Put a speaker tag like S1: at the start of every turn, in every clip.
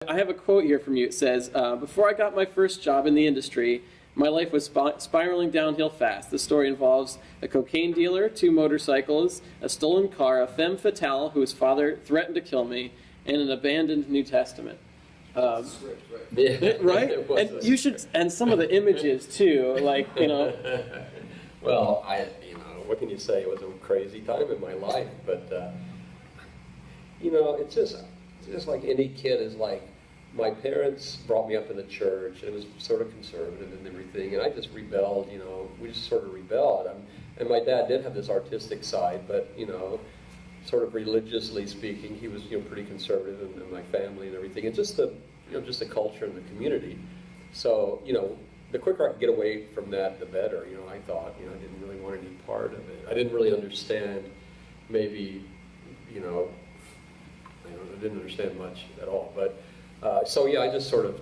S1: I have a quote here from you. It says, before I got my first job in the industry, my life was spiraling downhill fast. The story involves a cocaine dealer, 2 motorcycles, a stolen car, a femme fatale whose father threatened to kill me, and an abandoned New Testament.
S2: Yeah,
S1: right? And you should, and some of the images too, like, you know.
S2: Well, what can you say? It was a crazy time in my life, but it's just like any kid is like. My parents brought me up in the church, and it was sort of conservative and everything, and I just rebelled, we just sort of rebelled. And my dad did have this artistic side, but, sort of religiously speaking, he was, pretty conservative in my family and everything, and just the culture and the community. So, the quicker I could get away from that, the better, I thought, I didn't really want any part of it. I didn't really understand maybe, I didn't understand much at all, but so yeah, I just sort of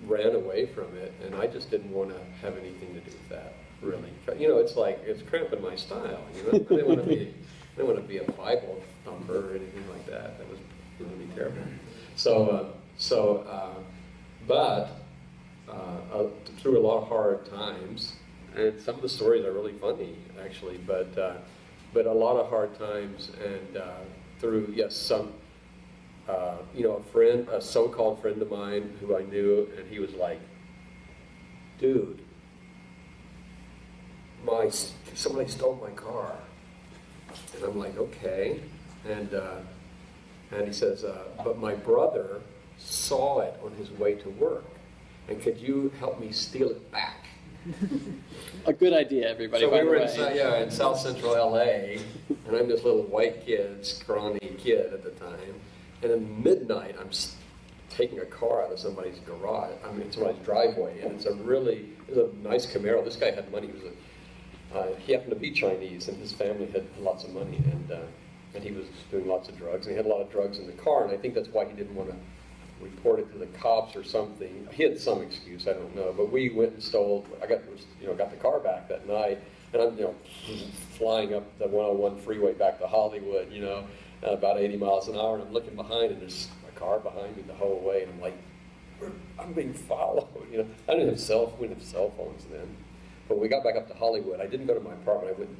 S2: ran away from it, and I just didn't want to have anything to do with that, really. It's like, it's cramping my style, I didn't want to be a Bible thumper or anything like that. That was really terrible. But through a lot of hard times, and some of the stories are really funny, actually, but a lot of hard times, and through, yes, some, a so-called friend of mine who I knew, and he was like, dude, somebody stole my car. And I'm like, okay. And he says, but my brother saw it on his way to work, and could you help me steal it back?
S1: A good idea, everybody.
S2: So we were in South Central LA, and I'm this little white kid, scrawny kid at the time. And at midnight, I'm taking a car out of somebody's garage, somebody's driveway, and it's a nice Camaro. This guy had money. He happened to be Chinese, and his family had lots of money, and he was doing lots of drugs, and he had a lot of drugs in the car, and I think that's why he didn't want to report it to the cops or something. He had some excuse, I don't know, but we went and I got the car back that night, and I'm, flying up the 101 freeway back to Hollywood, at about 80 miles an hour, and I'm looking behind, and there's a car behind me the whole way, and I'm like, I'm being followed, I didn't have cell phones then. But when we got back up to Hollywood, I didn't go to my apartment. I went,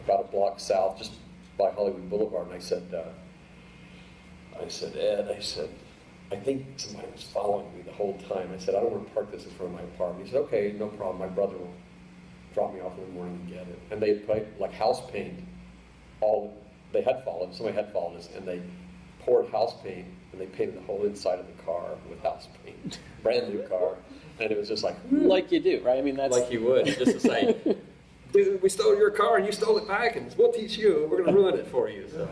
S2: about a block south, just by Hollywood Boulevard, and I said, Ed, I think somebody was following me the whole time. I said, I don't want to park this in front of my apartment. He said, okay, no problem. My brother will drop me off in the morning and get it. And they put like house paint. Somebody had followed us, and they poured house paint, and they painted the whole inside of the car with house paint. Brand new car. And it was just like
S1: you do, right? That's
S2: like you would, just to say, dude, we stole your car and you stole it back, and we'll teach you. We're going to ruin it for you. So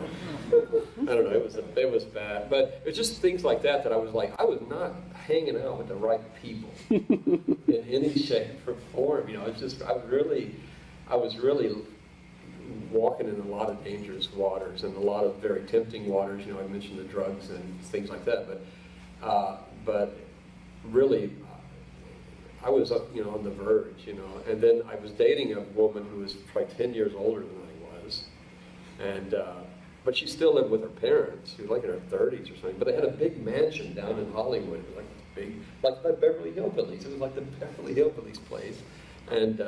S2: I don't know. It was bad, but it's just things like that I was like, I was not hanging out with the right people in any shape or form. I was really walking in a lot of dangerous waters and a lot of very tempting waters. I mentioned the drugs and things like that, but really. I was on the verge, and then I was dating a woman who was probably 10 years older than I was, and but she still lived with her parents. She was like in her 30s or something, but they had a big mansion down in Hollywood. It was like the Beverly Hillbillies. It was like the Beverly Hillbillies place, and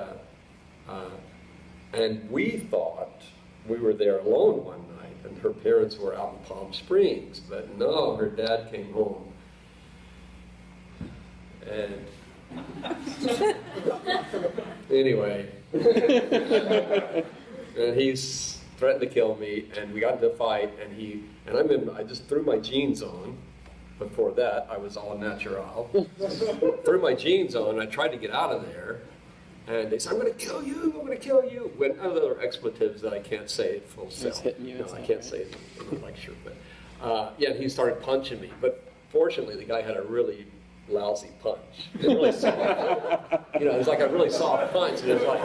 S2: we thought we were there alone one night, and her parents were out in Palm Springs, but no, her dad came home, and anyway, and he's threatened to kill me, and we got into a fight, and I just threw my jeans on. Before that, I was all natural. Threw my jeans on, and I tried to get out of there, and they said, I'm going to kill you, when other expletives that I can't say at full self. I can't say it in a lecture, but and he started punching me, but fortunately the guy had a really lousy punch. It was really soft. It was like a really soft punch. And it was like,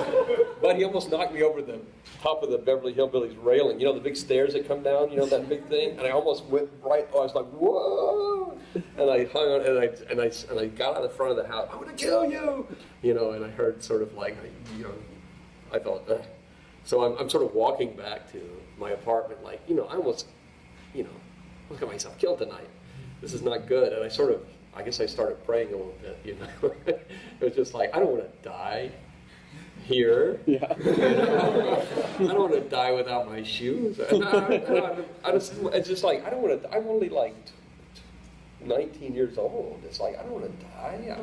S2: but he almost knocked me over the top of the Beverly Hillbillies railing. The big stairs that come down. That big thing. And I almost went right. I was like, whoa! And I hung on, and I got out of the front of the house. I'm gonna kill you! And I heard sort of like, I thought. So I'm sort of walking back to my apartment, like, I almost got myself killed tonight. this is not good. And I guess I started praying a little bit, you know. It was just like, I don't want to die here.
S1: Yeah.
S2: You know? I don't want to die without my shoes. And it's just like, I don't want to, I'm only like 19 years old. It's like, I don't want to die.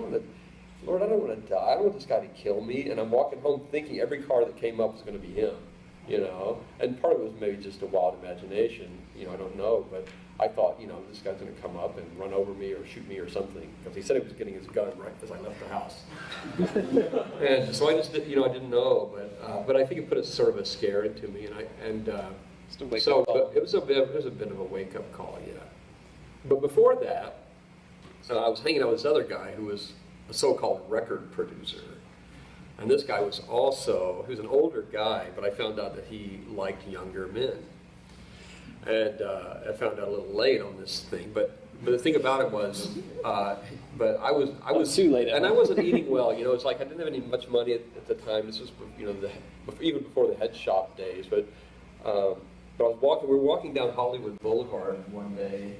S2: Lord, I don't want to die. I don't want this guy to kill me. And I'm walking home thinking every car that came up was going to be him, you know. And part of it was maybe just a wild imagination, you know, I don't know. But I thought, you know, this guy's going to come up and run over me or shoot me or something. Because he said he was getting his gun right as I left the house. And so I just, you know, I didn't know. But I think it put a sort of a scare into me. It was a bit of a wake-up call, yeah. But before that, I was hanging out with this other guy who was a so-called record producer. And this guy was he was an older guy, but I found out that he liked younger men. And I found out a little late on this thing, but the thing about it was, but I was
S1: too late,
S2: and I wasn't eating well. You know, it's like I didn't have much money at the time. This was, you know, even before the head shop days. But we were walking down Hollywood Boulevard one day,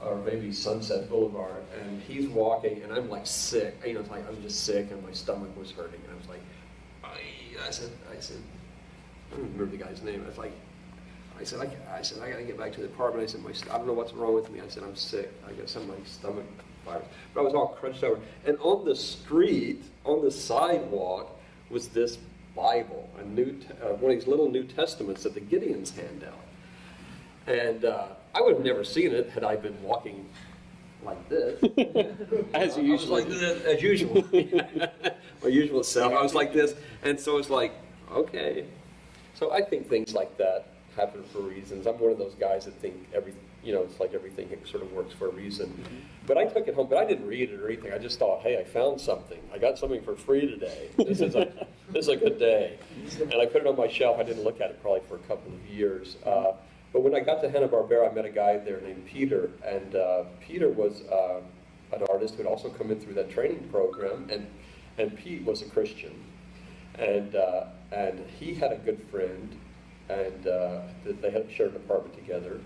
S2: or maybe Sunset Boulevard, and he's walking, and I'm like sick. You know, it's like I'm just sick, and my stomach was hurting. And I was like, I said, I don't remember the guy's name. I said, I gotta get back to the apartment. I said, I don't know what's wrong with me. I said, I'm sick. I guess I'm my stomach virus. But I was all crunched over. And on the street, on the sidewalk, was this Bible, one of these little New Testaments that the Gideons hand out. And I would have never seen it had I been walking like this.
S1: As usual.
S2: Like this, as usual. My usual self. I was like this. And so it's like, okay. So I think things like that happen for reasons. I'm one of those guys that think it's like everything sort of works for a reason. Mm-hmm. But I took it home, but I didn't read it or anything. I just thought, hey, I found something. I got something for free today. This is a good day. And I put it on my shelf. I didn't look at it probably for a couple of years. But when I got to Hanna-Barbera, I met a guy there named Peter. And Peter was an artist who had also come in through that training program. And Pete was a Christian. And he had a good friend. And they had shared an apartment together,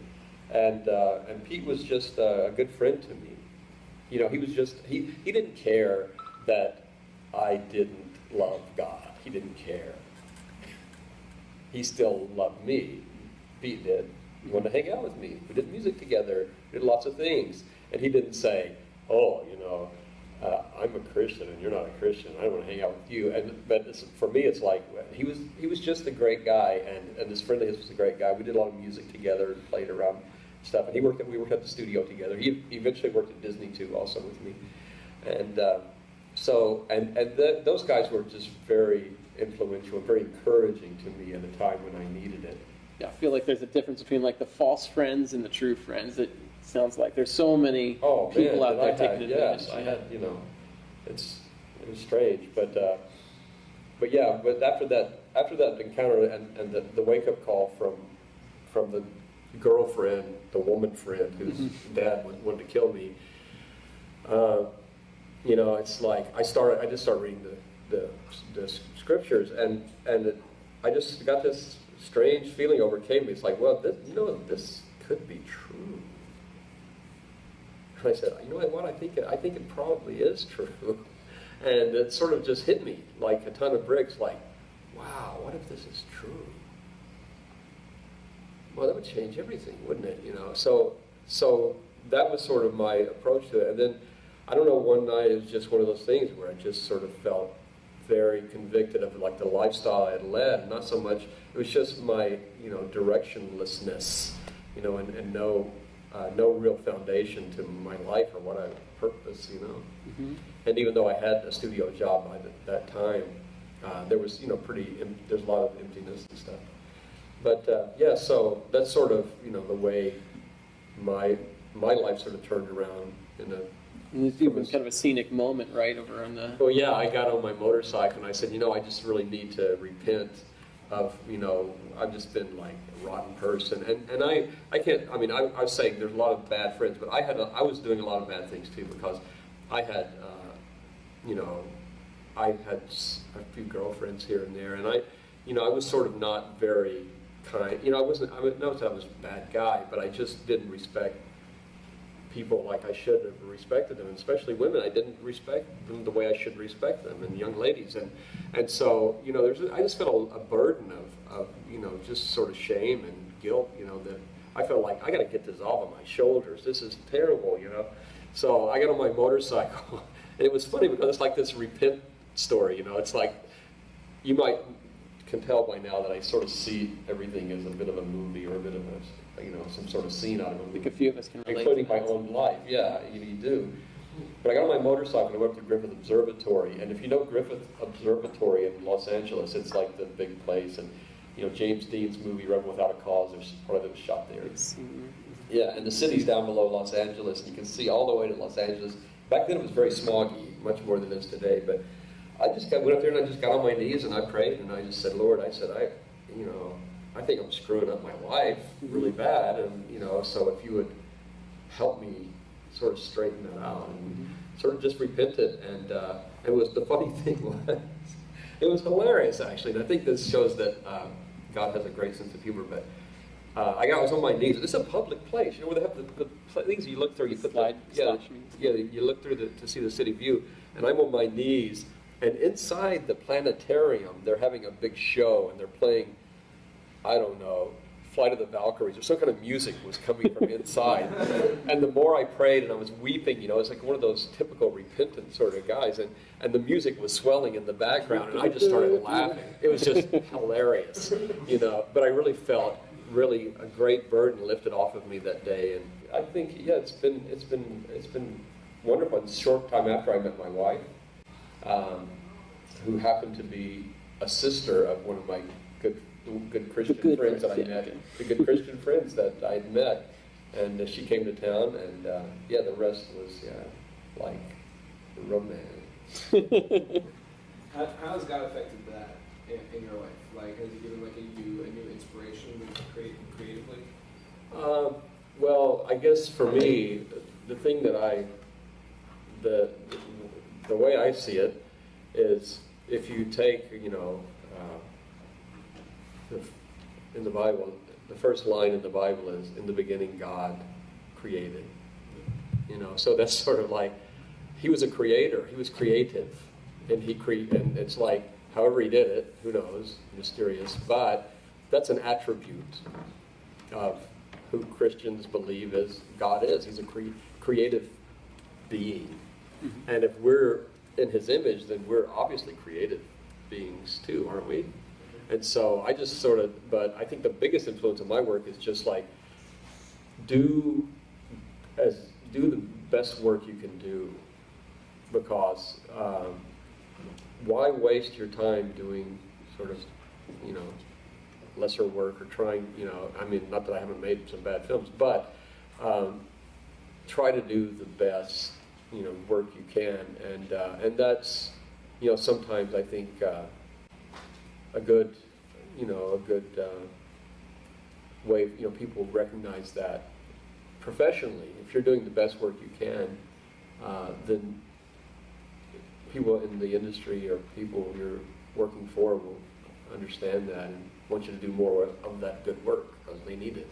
S2: and Pete was just a good friend to me. You know, he didn't care that I didn't love God. He didn't care. He still loved me. Pete did. He wanted to hang out with me. We did music together. We did lots of things, and he didn't say, "Oh, you know, I'm a Christian and you're not a Christian. I don't want to hang out with you." But for me, it's like he was just a great guy, and this friend of his was a great guy. We did a lot of music together and played around stuff. And we worked at the studio together. He eventually worked at Disney too, also with me. And those guys were just very influential and very encouraging to me at a time when I needed it.
S1: Yeah, I feel like there's a difference between like the false friends and the true friends. It sounds like there's so many people out there taking advantage.
S2: Yes, I had, you know, it was strange, but yeah, but after that encounter and the wake up call from the girlfriend, the woman friend whose dad wanted to kill me, you know, it's like I just started reading the scriptures, and I just got this strange feeling overcame me. It's like, well, this could be true. And I said, you know what? I think it probably is true. And it sort of just hit me like a ton of bricks. Like, wow, what if this is true? Well, that would change everything, wouldn't it? You know. So that was sort of my approach to it. And then I don't know. One night it was just one of those things where I just sort of felt very convicted of like the lifestyle I had led. Not so much. It was just my directionlessness, and no real foundation to my life or what I purpose,
S1: Mm-hmm.
S2: And even though I had a studio job by that time, there was, there's a lot of emptiness and stuff. But yeah, so that's sort of, the way my life sort of turned around in a.
S1: And it's even kind of a scenic moment, right, over on the.
S2: Well, yeah, I got on my motorcycle and I said, I just really need to repent of, I've just been like a rotten person, and I can't. I mean, I was saying there's a lot of bad friends, but I was doing a lot of bad things too, because I had, I had a few girlfriends here and there, and I was sort of not very kind. I wasn't. I would know that I was a bad guy, but I just didn't respect people like I should have respected them, and especially women. I didn't respect them the way I should respect them, and young ladies. And so, you know, I just felt a burden of, you know, just sort of shame and guilt, you know, that I felt like I got to get this off of my shoulders. This is terrible, you know. So I got on my motorcycle, and it was funny because it's like this repent story, you know. It's like, you can tell by now that I sort of see everything as a bit of a movie or a bit of a, you know, some sort of scene out of a movie.
S1: I think a few of us can relate.
S2: Including my own life, yeah, you do. But I got on my motorcycle and I went up to Griffith Observatory, and if you know Griffith Observatory in Los Angeles, it's like the big place, and you know, James Dean's movie Rebel Without a Cause, there's part of it was shot there. Yeah, and the city's down below Los Angeles, and you can see all the way to Los Angeles. Back then it was very smoggy, much more than it is today, but I just went up there and I just got on my knees and I prayed and I just said, Lord, I think I'm screwing up my life really bad, and you know, so if you would help me sort of straighten that out, and sort of just repented, and it was, the funny thing was, it was hilarious actually, and I think this shows that God has a great sense of humor, but I was on my knees. It's a public place, you know, where they have the things you look through, you put you look through to see the city view, and I'm on my knees, and inside the planetarium, they're having a big show, and they're playing, I don't know, Flight of the Valkyries, or some kind of music was coming from inside. And the more I prayed and I was weeping, you know, it's like one of those typical repentant sort of guys, and the music was swelling in the background, and I just started laughing. It was just hilarious, you know, but I really felt a great burden lifted off of me that day, and I think, yeah, it's been wonderful. And a short time after I met my wife, who happened to be a sister of one of my good Christian friends that I met, the good Christian friends that I'd met, and she came to town, and the rest was like romance.
S3: How has God affected that in your life? Like, has He given you a new inspiration to create creatively?
S2: Well, I guess for me, the thing that the way I see it is, if you take, you know, in the Bible, the first line in the Bible is, "In the beginning, God created." You know, so that's sort of like, He was a creator. He was creative, and and it's like, however He did it, who knows, mysterious. But that's an attribute of who Christians believe as God is. He's a creative being, and if we're in His image, then we're obviously creative beings too, aren't we? And so I just but I think the biggest influence of my work is just like, do the best work you can do, because why waste your time doing sort of, you know, lesser work, or trying, you know, I mean, not that I haven't made some bad films, but try to do the best, you know, work you can, and that's, you know, sometimes I think a good way, you know, people recognize that professionally. If you're doing the best work you can, then people in the industry or people you're working for will understand that and want you to do more of that good work because they need it.